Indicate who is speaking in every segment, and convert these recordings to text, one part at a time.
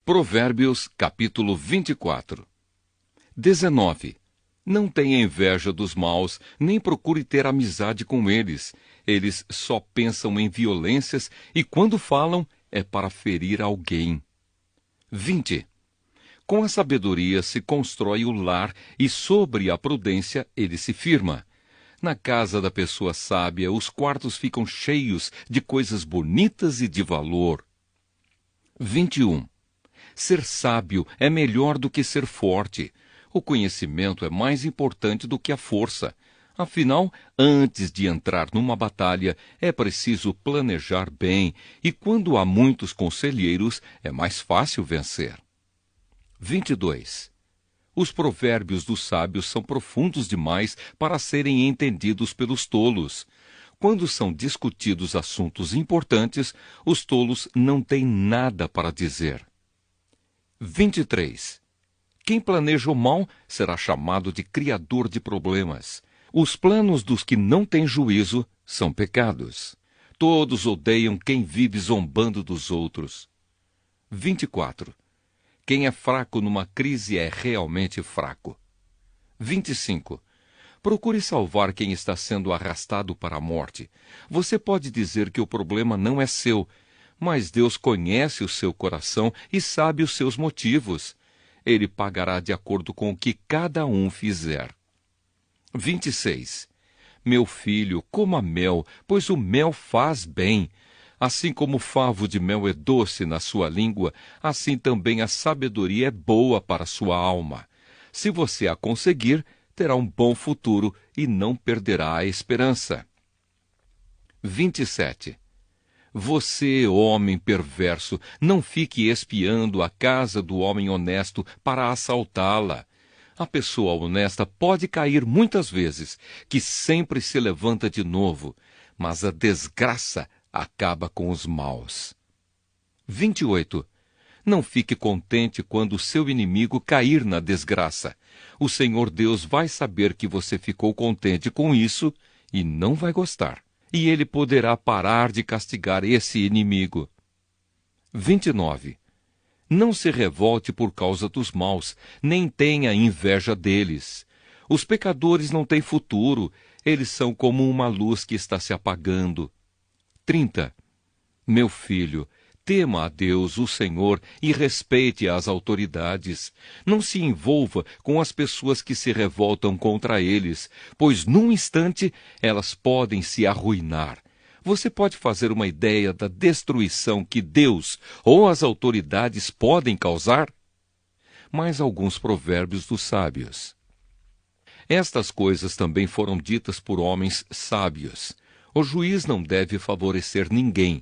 Speaker 1: Provérbios, capítulo 24. 19. Não tenha inveja dos maus, nem procure ter amizade com eles. Eles só pensam em violências e, quando falam, é para ferir alguém. 20. Com a sabedoria se constrói o lar e sobre a prudência ele se firma. Na casa da pessoa sábia, os quartos ficam cheios de coisas bonitas e de valor. 21. Ser sábio é melhor do que ser forte. O conhecimento é mais importante do que a força. Afinal, antes de entrar numa batalha, é preciso planejar bem, e quando há muitos conselheiros, é mais fácil vencer. 22. Os provérbios dos sábios são profundos demais para serem entendidos pelos tolos. Quando são discutidos assuntos importantes, os tolos não têm nada para dizer. 23. Quem planeja o mal será chamado de criador de problemas. Os planos dos que não têm juízo são pecados. Todos odeiam quem vive zombando dos outros. 24. Quem é fraco numa crise é realmente fraco. 25. Procure salvar quem está sendo arrastado para a morte. Você pode dizer que o problema não é seu, mas Deus conhece o seu coração e sabe os seus motivos. Ele pagará de acordo com o que cada um fizer. 26. Meu filho, coma mel, pois o mel faz bem. Assim como o favo de mel é doce na sua língua, assim também a sabedoria é boa para a sua alma. Se você a conseguir, terá um bom futuro e não perderá a esperança. 27. Você, homem perverso, não fique espiando a casa do homem honesto para assaltá-la. A pessoa honesta pode cair muitas vezes, que sempre se levanta de novo, mas a desgraça acaba com os maus. 28. Não fique contente quando o seu inimigo cair na desgraça. O Senhor Deus vai saber que você ficou contente com isso e não vai gostar. E ele poderá parar de castigar esse inimigo. 29. Não se revolte por causa dos maus, nem tenha inveja deles. Os pecadores não têm futuro, eles são como uma luz que está se apagando. 30. Meu filho, tema a Deus, o Senhor, e respeite as autoridades. Não se envolva com as pessoas que se revoltam contra eles, pois num instante elas podem se arruinar. Você pode fazer uma ideia da destruição que Deus ou as autoridades podem causar? Mais alguns provérbios dos sábios. Estas coisas também foram ditas por homens sábios. O juiz não deve favorecer ninguém.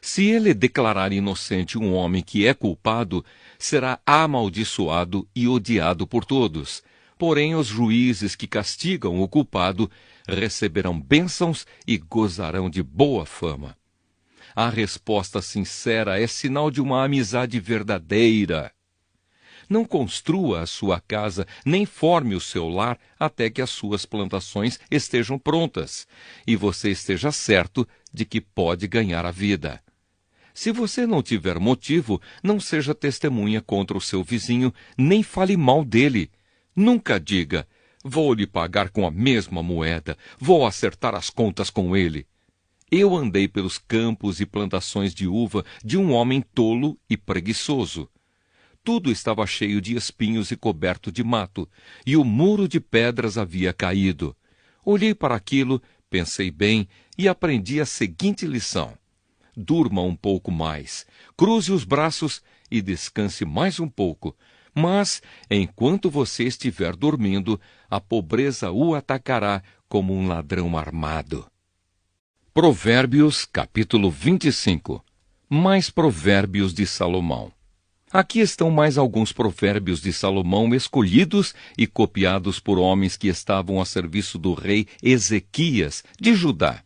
Speaker 1: Se ele declarar inocente um homem que é culpado, será amaldiçoado e odiado por todos. Porém, os juízes que castigam o culpado receberão bênçãos e gozarão de boa fama. A resposta sincera é sinal de uma amizade verdadeira. Não construa a sua casa, nem forme o seu lar até que as suas plantações estejam prontas e você esteja certo de que pode ganhar a vida. Se você não tiver motivo, não seja testemunha contra o seu vizinho, nem fale mal dele. Nunca diga, vou lhe pagar com a mesma moeda, vou acertar as contas com ele. Eu andei pelos campos e plantações de uva de um homem tolo e preguiçoso. Tudo estava cheio de espinhos e coberto de mato, e o muro de pedras havia caído. Olhei para aquilo, pensei bem e aprendi a seguinte lição. Durma um pouco mais, cruze os braços e descanse mais um pouco. Mas, enquanto você estiver dormindo, a pobreza o atacará como um ladrão armado. Provérbios, capítulo 25. Mais provérbios de Salomão. Aqui estão mais alguns provérbios de Salomão escolhidos e copiados por homens que estavam a serviço do rei Ezequias, de Judá.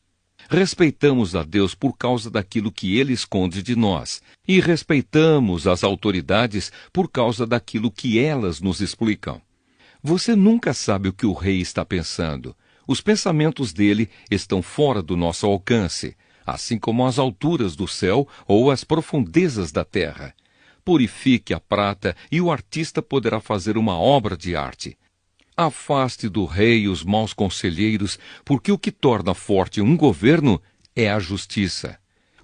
Speaker 1: Respeitamos a Deus por causa daquilo que ele esconde de nós, e respeitamos as autoridades por causa daquilo que elas nos explicam. Você nunca sabe o que o rei está pensando. Os pensamentos dele estão fora do nosso alcance, assim como as alturas do céu ou as profundezas da terra. Purifique a prata e o artista poderá fazer uma obra de arte. Afaste do rei os maus conselheiros, porque o que torna forte um governo é a justiça.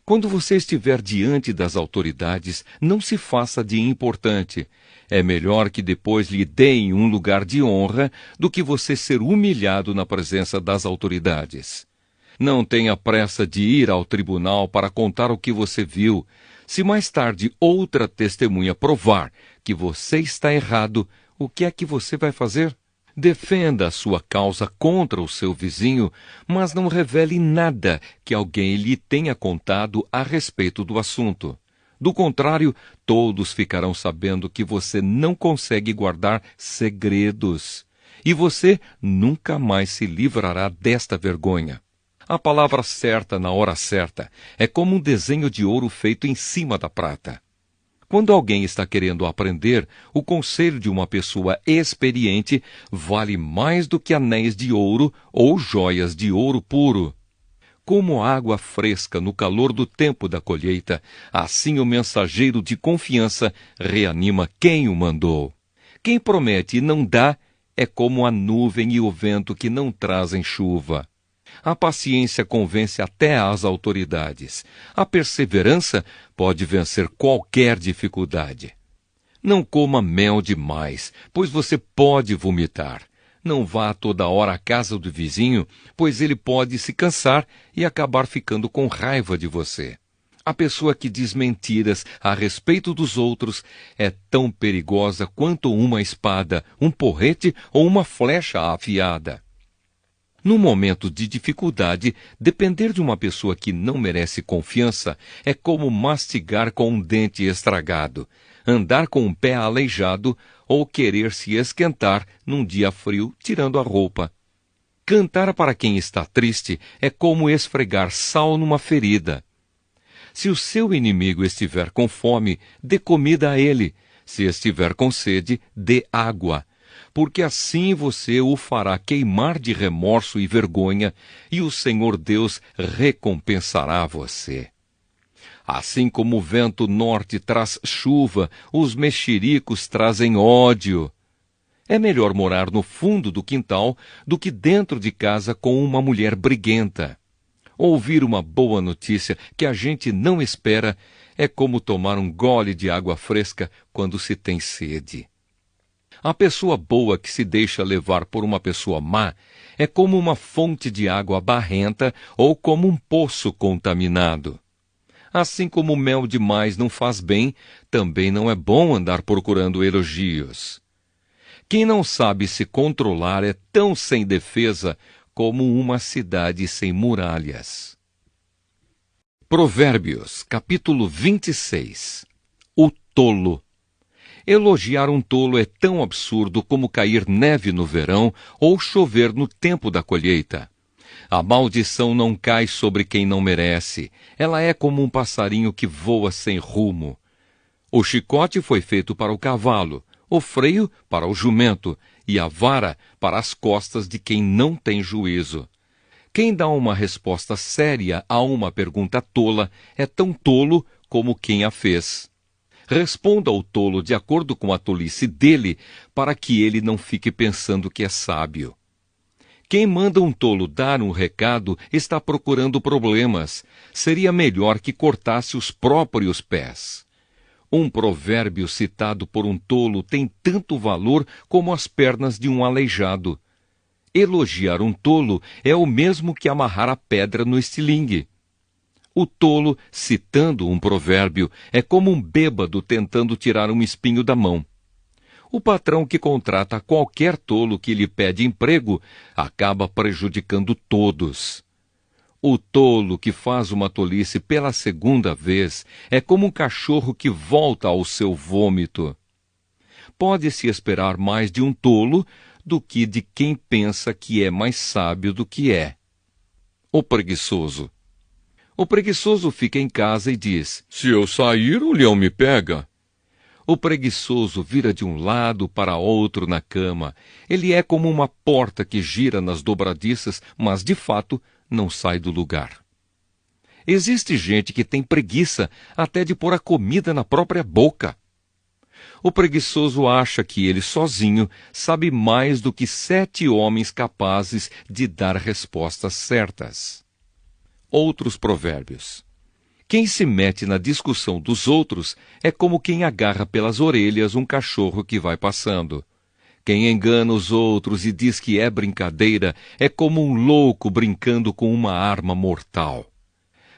Speaker 1: Quando você estiver diante das autoridades, não se faça de importante. É melhor que depois lhe deem um lugar de honra do que você ser humilhado na presença das autoridades. Não tenha pressa de ir ao tribunal para contar o que você viu. Se mais tarde outra testemunha provar que você está errado, o que é que você vai fazer? Defenda a sua causa contra o seu vizinho, mas não revele nada que alguém lhe tenha contado a respeito do assunto. Do contrário, todos ficarão sabendo que você não consegue guardar segredos. E você nunca mais se livrará desta vergonha. A palavra certa na hora certa é como um desenho de ouro feito em cima da prata. Quando alguém está querendo aprender, o conselho de uma pessoa experiente vale mais do que anéis de ouro ou joias de ouro puro. Como água fresca no calor do tempo da colheita, assim o mensageiro de confiança reanima quem o mandou. Quem promete e não dá é como a nuvem e o vento que não trazem chuva. A paciência convence até as autoridades. A perseverança pode vencer qualquer dificuldade. Não coma mel demais, pois você pode vomitar. Não vá toda hora à casa do vizinho, pois ele pode se cansar e acabar ficando com raiva de você. A pessoa que diz mentiras a respeito dos outros é tão perigosa quanto uma espada, um porrete ou uma flecha afiada. No momento de dificuldade, depender de uma pessoa que não merece confiança é como mastigar com um dente estragado, andar com um pé aleijado ou querer se esquentar num dia frio tirando a roupa. Cantar para quem está triste é como esfregar sal numa ferida. Se o seu inimigo estiver com fome, dê comida a ele. Se estiver com sede, dê água. Porque assim você o fará queimar de remorso e vergonha, e o Senhor Deus recompensará você. Assim como o vento norte traz chuva, os mexericos trazem ódio. É melhor morar no fundo do quintal do que dentro de casa com uma mulher briguenta. Ouvir uma boa notícia que a gente não espera é como tomar um gole de água fresca quando se tem sede. A pessoa boa que se deixa levar por uma pessoa má é como uma fonte de água barrenta ou como um poço contaminado. Assim como o mel demais não faz bem, também não é bom andar procurando elogios. Quem não sabe se controlar é tão sem defesa como uma cidade sem muralhas. Provérbios, capítulo 26. O tolo. Elogiar um tolo é tão absurdo como cair neve no verão ou chover no tempo da colheita. A maldição não cai sobre quem não merece. Ela é como um passarinho que voa sem rumo. O chicote foi feito para o cavalo, o freio para o jumento e a vara para as costas de quem não tem juízo. Quem dá uma resposta séria a uma pergunta tola é tão tolo como quem a fez. Responda ao tolo de acordo com a tolice dele, para que ele não fique pensando que é sábio. Quem manda um tolo dar um recado está procurando problemas. Seria melhor que cortasse os próprios pés. Um provérbio citado por um tolo tem tanto valor como as pernas de um aleijado. Elogiar um tolo é o mesmo que amarrar a pedra no estilingue. O tolo, citando um provérbio, é como um bêbado tentando tirar um espinho da mão. O patrão que contrata qualquer tolo que lhe pede emprego acaba prejudicando todos. O tolo que faz uma tolice pela segunda vez é como um cachorro que volta ao seu vômito. Pode-se esperar mais de um tolo do que de quem pensa que é mais sábio do que é. O preguiçoso. O preguiçoso fica em casa e diz: "Se eu sair, o leão me pega." O preguiçoso vira de um lado para outro na cama. Ele é como uma porta que gira nas dobradiças, mas, de fato, não sai do lugar. Existe gente que tem preguiça até de pôr a comida na própria boca. O preguiçoso acha que ele sozinho sabe mais do que 7 homens capazes de dar respostas certas. Outros provérbios. Quem se mete na discussão dos outros é como quem agarra pelas orelhas um cachorro que vai passando. Quem engana os outros e diz que é brincadeira é como um louco brincando com uma arma mortal.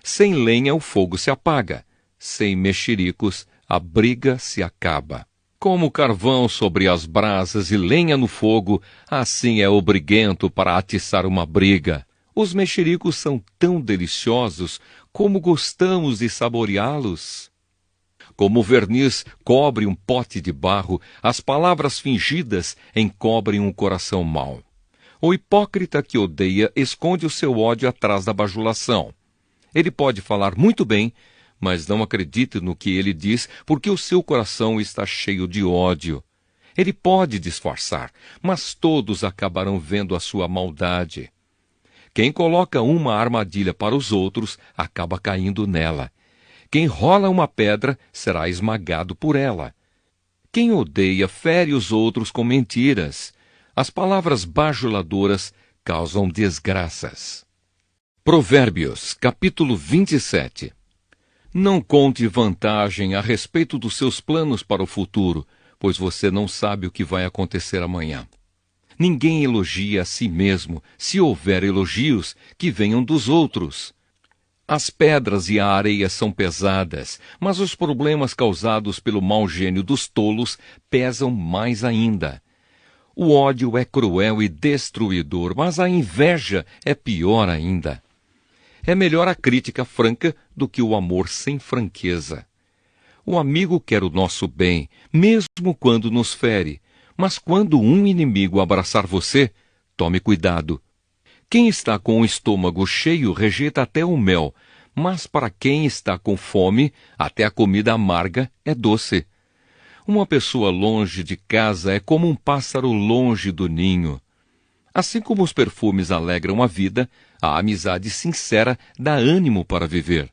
Speaker 1: Sem lenha o fogo se apaga, sem mexericos a briga se acaba. Como carvão sobre as brasas e lenha no fogo, assim é o briguento para atiçar uma briga. Os mexericos são tão deliciosos como gostamos de saboreá-los. Como o verniz cobre um pote de barro, as palavras fingidas encobrem um coração mau. O hipócrita que odeia esconde o seu ódio atrás da bajulação. Ele pode falar muito bem, mas não acredite no que ele diz, porque o seu coração está cheio de ódio. Ele pode disfarçar, mas todos acabarão vendo a sua maldade. Quem coloca uma armadilha para os outros, acaba caindo nela. Quem rola uma pedra, será esmagado por ela. Quem odeia, fere os outros com mentiras. As palavras bajuladoras causam desgraças. Provérbios, capítulo 27. Não conte vantagem a respeito dos seus planos para o futuro, pois você não sabe o que vai acontecer amanhã. Ninguém elogia a si mesmo, se houver elogios, que venham dos outros. As pedras e a areia são pesadas, mas os problemas causados pelo mau gênio dos tolos pesam mais ainda. O ódio é cruel e destruidor, mas a inveja é pior ainda. É melhor a crítica franca do que o amor sem franqueza. O amigo quer o nosso bem, mesmo quando nos fere, mas quando um inimigo abraçar você, tome cuidado. Quem está com o estômago cheio rejeita até o mel, mas para quem está com fome, até a comida amarga é doce. Uma pessoa longe de casa é como um pássaro longe do ninho. Assim como os perfumes alegram a vida, a amizade sincera dá ânimo para viver.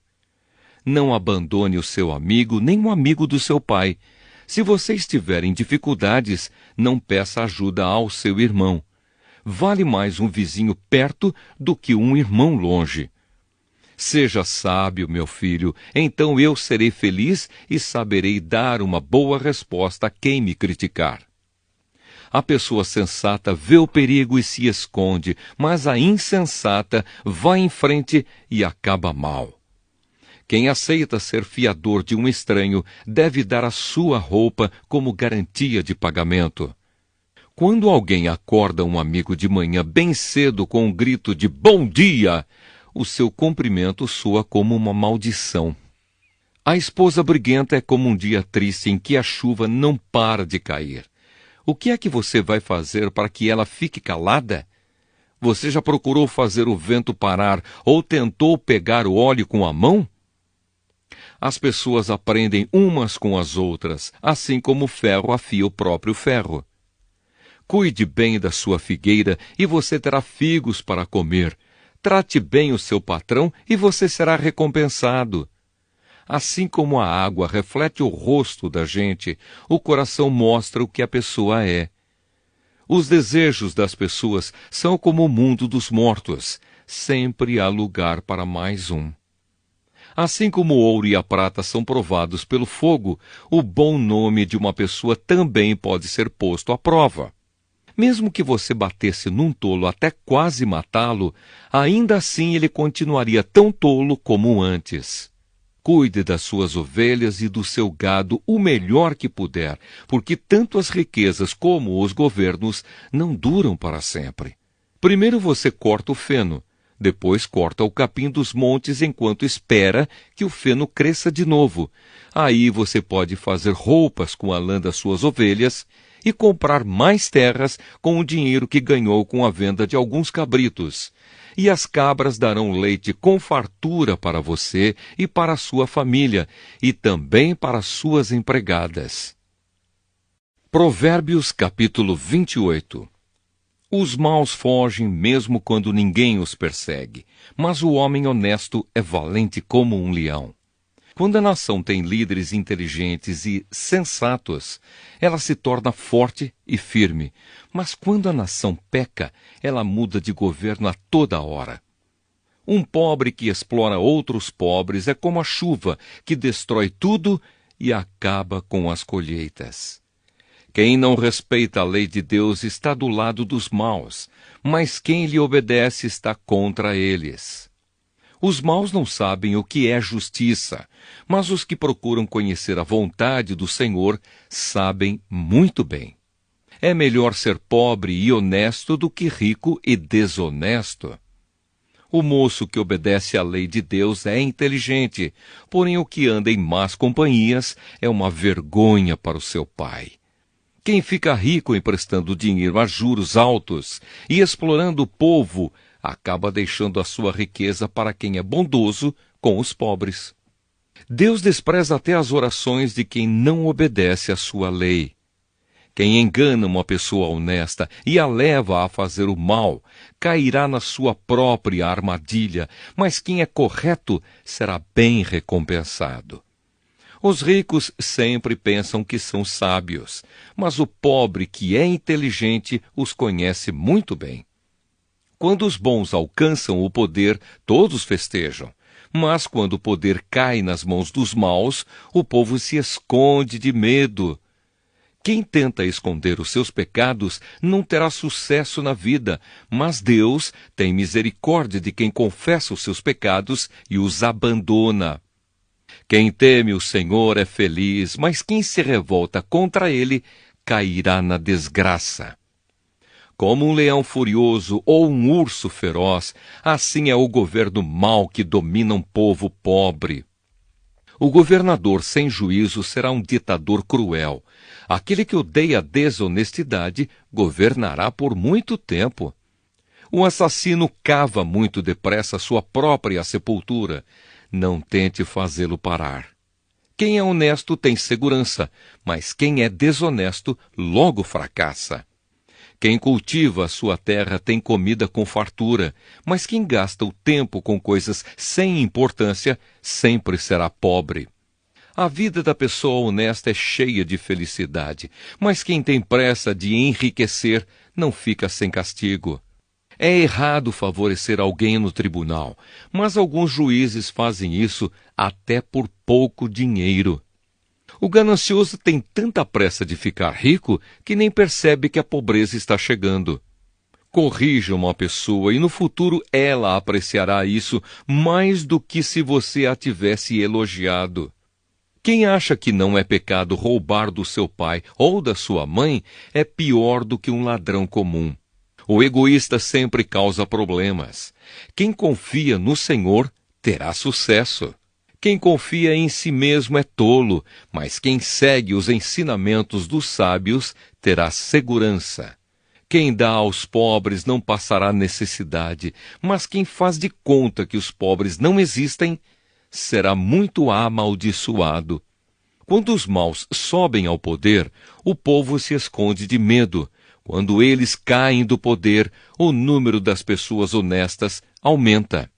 Speaker 1: Não abandone o seu amigo, nem o amigo do seu pai. Se você estiver em dificuldades, não peça ajuda ao seu irmão. Vale mais um vizinho perto do que um irmão longe. Seja sábio, meu filho, então eu serei feliz e saberei dar uma boa resposta a quem me criticar. A pessoa sensata vê o perigo e se esconde, mas a insensata vai em frente e acaba mal. Quem aceita ser fiador de um estranho deve dar a sua roupa como garantia de pagamento. Quando alguém acorda um amigo de manhã bem cedo com um grito de bom dia, o seu cumprimento soa como uma maldição. A esposa briguenta é como um dia triste em que a chuva não para de cair. O que é que você vai fazer para que ela fique calada? Você já procurou fazer o vento parar ou tentou pegar o óleo com a mão? As pessoas aprendem umas com as outras, assim como o ferro afia o próprio ferro. Cuide bem da sua figueira e você terá figos para comer. Trate bem o seu patrão e você será recompensado. Assim como a água reflete o rosto da gente, o coração mostra o que a pessoa é. Os desejos das pessoas são como o mundo dos mortos. Sempre há lugar para mais um. Assim como o ouro e a prata são provados pelo fogo, o bom nome de uma pessoa também pode ser posto à prova. Mesmo que você batesse num tolo até quase matá-lo, ainda assim ele continuaria tão tolo como antes. Cuide das suas ovelhas e do seu gado o melhor que puder, porque tanto as riquezas como os governos não duram para sempre. Primeiro você corta o feno, depois corta o capim dos montes enquanto espera que o feno cresça de novo. Aí você pode fazer roupas com a lã das suas ovelhas e comprar mais terras com o dinheiro que ganhou com a venda de alguns cabritos. E as cabras darão leite com fartura para você e para a sua família, e também para suas empregadas. Provérbios capítulo 28. Os maus fogem mesmo quando ninguém os persegue, mas o homem honesto é valente como um leão. Quando a nação tem líderes inteligentes e sensatos, ela se torna forte e firme. Mas quando a nação peca, ela muda de governo a toda hora. Um pobre que explora outros pobres é como a chuva que destrói tudo e acaba com as colheitas. Quem não respeita a lei de Deus está do lado dos maus, mas quem lhe obedece está contra eles. Os maus não sabem o que é justiça, mas os que procuram conhecer a vontade do Senhor sabem muito bem. É melhor ser pobre e honesto do que rico e desonesto. O moço que obedece à lei de Deus é inteligente, porém o que anda em más companhias é uma vergonha para o seu pai. Quem fica rico emprestando dinheiro a juros altos e explorando o povo, acaba deixando a sua riqueza para quem é bondoso com os pobres. Deus despreza até as orações de quem não obedece à sua lei. Quem engana uma pessoa honesta e a leva a fazer o mal, cairá na sua própria armadilha, mas quem é correto será bem recompensado. Os ricos sempre pensam que são sábios, mas o pobre que é inteligente os conhece muito bem. Quando os bons alcançam o poder, todos festejam. Mas quando o poder cai nas mãos dos maus, o povo se esconde de medo. Quem tenta esconder os seus pecados não terá sucesso na vida, mas Deus tem misericórdia de quem confessa os seus pecados e os abandona. Quem teme o Senhor é feliz, mas quem se revolta contra ele cairá na desgraça. Como um leão furioso ou um urso feroz, assim é o governo mau que domina um povo pobre. O governador sem juízo será um ditador cruel. Aquele que odeia a desonestidade governará por muito tempo. O assassino cava muito depressa sua própria sepultura. Não tente fazê-lo parar. Quem é honesto tem segurança, mas quem é desonesto logo fracassa. Quem cultiva a sua terra tem comida com fartura, mas quem gasta o tempo com coisas sem importância sempre será pobre. A vida da pessoa honesta é cheia de felicidade, mas quem tem pressa de enriquecer não fica sem castigo. É errado favorecer alguém no tribunal, mas alguns juízes fazem isso até por pouco dinheiro. O ganancioso tem tanta pressa de ficar rico que nem percebe que a pobreza está chegando. Corrija uma pessoa e no futuro ela apreciará isso mais do que se você a tivesse elogiado. Quem acha que não é pecado roubar do seu pai ou da sua mãe é pior do que um ladrão comum. O egoísta sempre causa problemas. Quem confia no Senhor terá sucesso. Quem confia em si mesmo é tolo, mas quem segue os ensinamentos dos sábios terá segurança. Quem dá aos pobres não passará necessidade, mas quem faz de conta que os pobres não existem, será muito amaldiçoado. Quando os maus sobem ao poder, o povo se esconde de medo. Quando eles caem do poder, o número das pessoas honestas aumenta.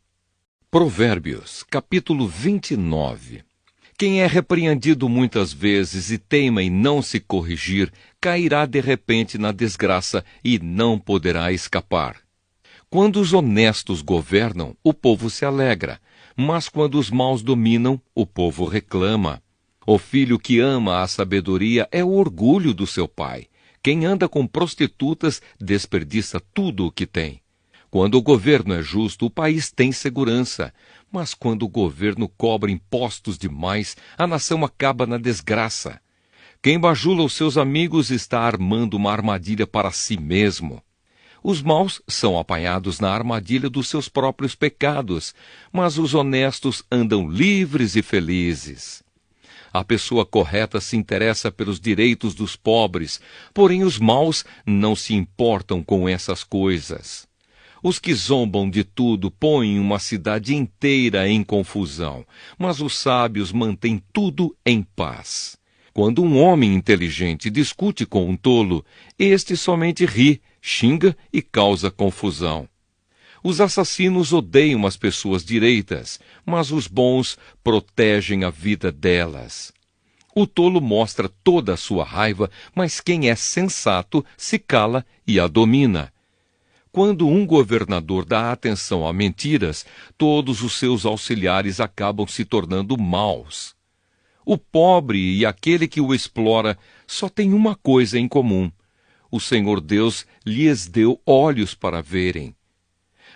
Speaker 1: Provérbios, capítulo 29. Quem é repreendido muitas vezes e teima em não se corrigir, cairá de repente na desgraça e não poderá escapar. Quando os honestos governam, o povo se alegra, mas quando os maus dominam, o povo reclama. O filho que ama a sabedoria é o orgulho do seu pai. Quem anda com prostitutas desperdiça tudo o que tem. Quando o governo é justo, o país tem segurança. Mas quando o governo cobra impostos demais, a nação acaba na desgraça. Quem bajula os seus amigos está armando uma armadilha para si mesmo. Os maus são apanhados na armadilha dos seus próprios pecados, mas os honestos andam livres e felizes. A pessoa correta se interessa pelos direitos dos pobres, porém os maus não se importam com essas coisas. Os que zombam de tudo põem uma cidade inteira em confusão, mas os sábios mantêm tudo em paz. Quando um homem inteligente discute com um tolo, este somente ri, xinga e causa confusão. Os assassinos odeiam as pessoas direitas, mas os bons protegem a vida delas. O tolo mostra toda a sua raiva, mas quem é sensato se cala e a domina. Quando um governador dá atenção a mentiras, todos os seus auxiliares acabam se tornando maus. O pobre e aquele que o explora só têm uma coisa em comum: o Senhor Deus lhes deu olhos para verem.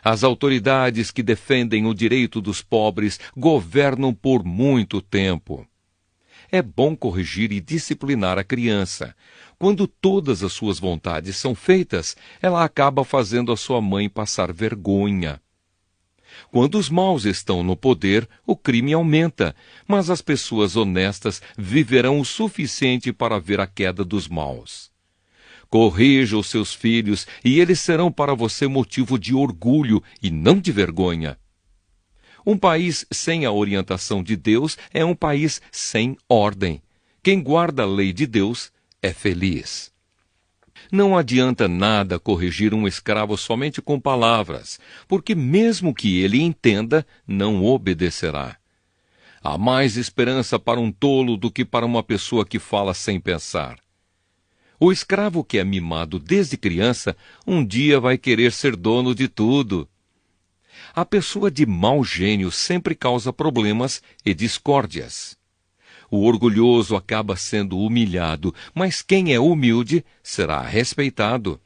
Speaker 1: As autoridades que defendem o direito dos pobres governam por muito tempo. É bom corrigir e disciplinar a criança. Quando todas as suas vontades são feitas, ela acaba fazendo a sua mãe passar vergonha. Quando os maus estão no poder, o crime aumenta, mas as pessoas honestas viverão o suficiente para ver a queda dos maus. Corrija os seus filhos e eles serão para você motivo de orgulho e não de vergonha. Um país sem a orientação de Deus é um país sem ordem. Quem guarda a lei de Deus é feliz. Não adianta nada corrigir um escravo somente com palavras, porque mesmo que ele entenda, não obedecerá. Há mais esperança para um tolo do que para uma pessoa que fala sem pensar. O escravo que é mimado desde criança, um dia vai querer ser dono de tudo. A pessoa de mau gênio sempre causa problemas e discórdias. O orgulhoso acaba sendo humilhado, mas quem é humilde será respeitado.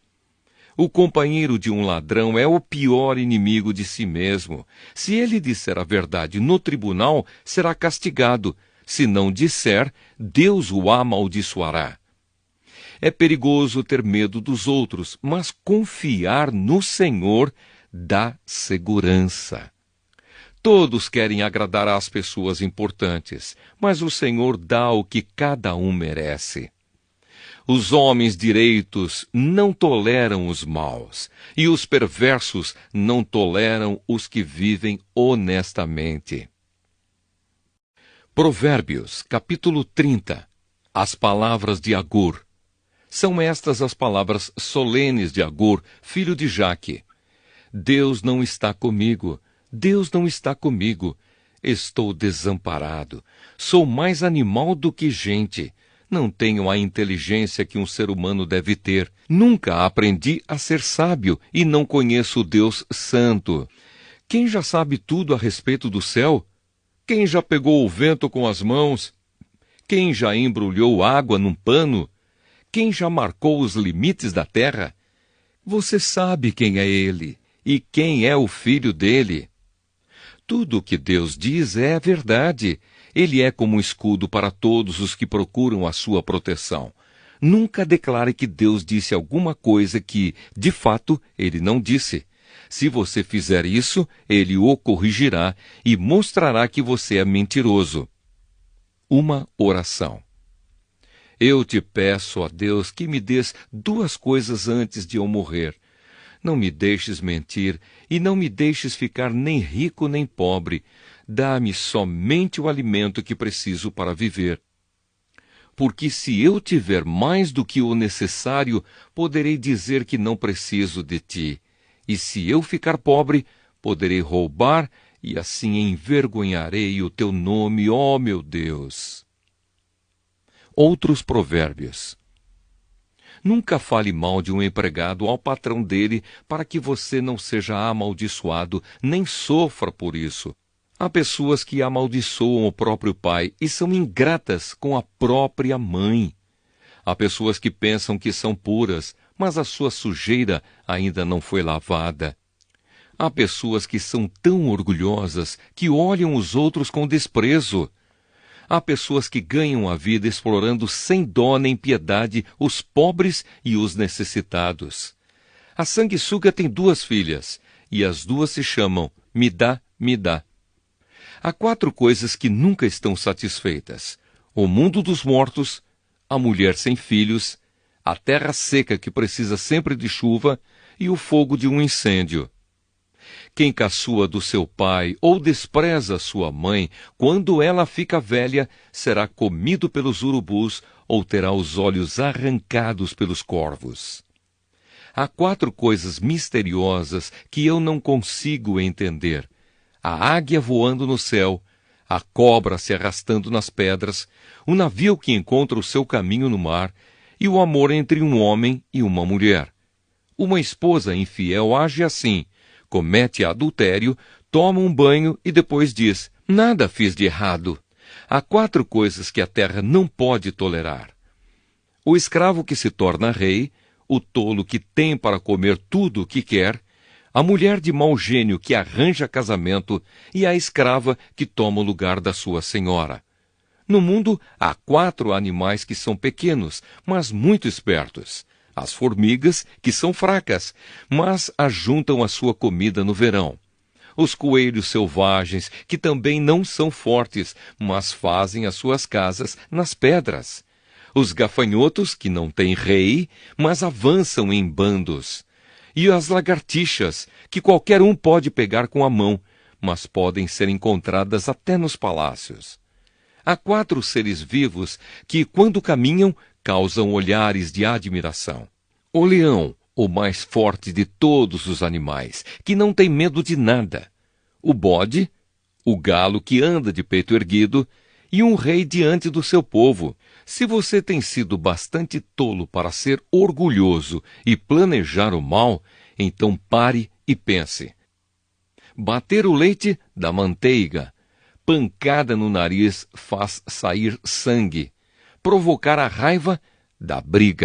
Speaker 1: O companheiro de um ladrão é o pior inimigo de si mesmo. Se ele disser a verdade no tribunal, será castigado. Se não disser, Deus o amaldiçoará. É perigoso ter medo dos outros, mas confiar no Senhor dá segurança. Todos querem agradar às pessoas importantes, mas o Senhor dá o que cada um merece. Os homens direitos não toleram os maus, e os perversos não toleram os que vivem honestamente. Provérbios, capítulo 30. As palavras de Agur. São estas as palavras solenes de Agur, filho de Jaque. Deus não está comigo, Deus não está comigo. Estou desamparado, sou mais animal do que gente. Não tenho a inteligência que um ser humano deve ter. Nunca aprendi a ser sábio e não conheço o Deus Santo. Quem já sabe tudo a respeito do céu? Quem já pegou o vento com as mãos? Quem já embrulhou água num pano? Quem já marcou os limites da terra? Você sabe quem é ele e quem é o filho dele. Tudo o que Deus diz é verdade. Ele é como um escudo para todos os que procuram a sua proteção. Nunca declare que Deus disse alguma coisa que, de fato, ele não disse. Se você fizer isso, ele o corrigirá e mostrará que você é mentiroso. Uma oração. Eu te peço, ó Deus, que me dês duas coisas antes de eu morrer. Não me deixes mentir e não me deixes ficar nem rico nem pobre. Dá-me somente o alimento que preciso para viver. Porque se eu tiver mais do que o necessário, poderei dizer que não preciso de ti. E se eu ficar pobre, poderei roubar e assim envergonharei o teu nome, ó meu Deus. Outros provérbios. Nunca fale mal de um empregado ao patrão dele, para que você não seja amaldiçoado, nem sofra por isso. Há pessoas que amaldiçoam o próprio pai e são ingratas com a própria mãe. Há pessoas que pensam que são puras, mas a sua sujeira ainda não foi lavada. Há pessoas que são tão orgulhosas que olham os outros com desprezo. Há pessoas que ganham a vida explorando sem dó nem piedade os pobres e os necessitados. A sanguessuga tem 2 filhas, e as 2 se chamam Me dá, me dá. Há 4 coisas que nunca estão satisfeitas: o mundo dos mortos, a mulher sem filhos, a terra seca que precisa sempre de chuva e o fogo de um incêndio. Quem caçoa do seu pai ou despreza sua mãe, quando ela fica velha, será comido pelos urubus ou terá os olhos arrancados pelos corvos. Há 4 coisas misteriosas que eu não consigo entender: a águia voando no céu, a cobra se arrastando nas pedras, o navio que encontra o seu caminho no mar e o amor entre um homem e uma mulher. Uma esposa infiel age assim, comete adultério, toma um banho e depois diz: nada fiz de errado. Há 4 coisas que a terra não pode tolerar: o escravo que se torna rei, o tolo que tem para comer tudo o que quer, a mulher de mau gênio que arranja casamento e a escrava que toma o lugar da sua senhora. No mundo há 4 animais que são pequenos, mas muito espertos: as formigas, que são fracas, mas ajuntam a sua comida no verão; os coelhos selvagens, que também não são fortes, mas fazem as suas casas nas pedras; os gafanhotos, que não têm rei, mas avançam em bandos; e as lagartixas, que qualquer um pode pegar com a mão, mas podem ser encontradas até nos palácios. Há 4 seres vivos que, quando caminham, causam olhares de admiração: o leão, o mais forte de todos os animais, que não tem medo de nada; o bode, o galo que anda de peito erguido, e um rei diante do seu povo. Se você tem sido bastante tolo para ser orgulhoso e planejar o mal, então pare e pense. Bater o leite dá manteiga, pancada no nariz faz sair sangue, provocar a raiva dá briga.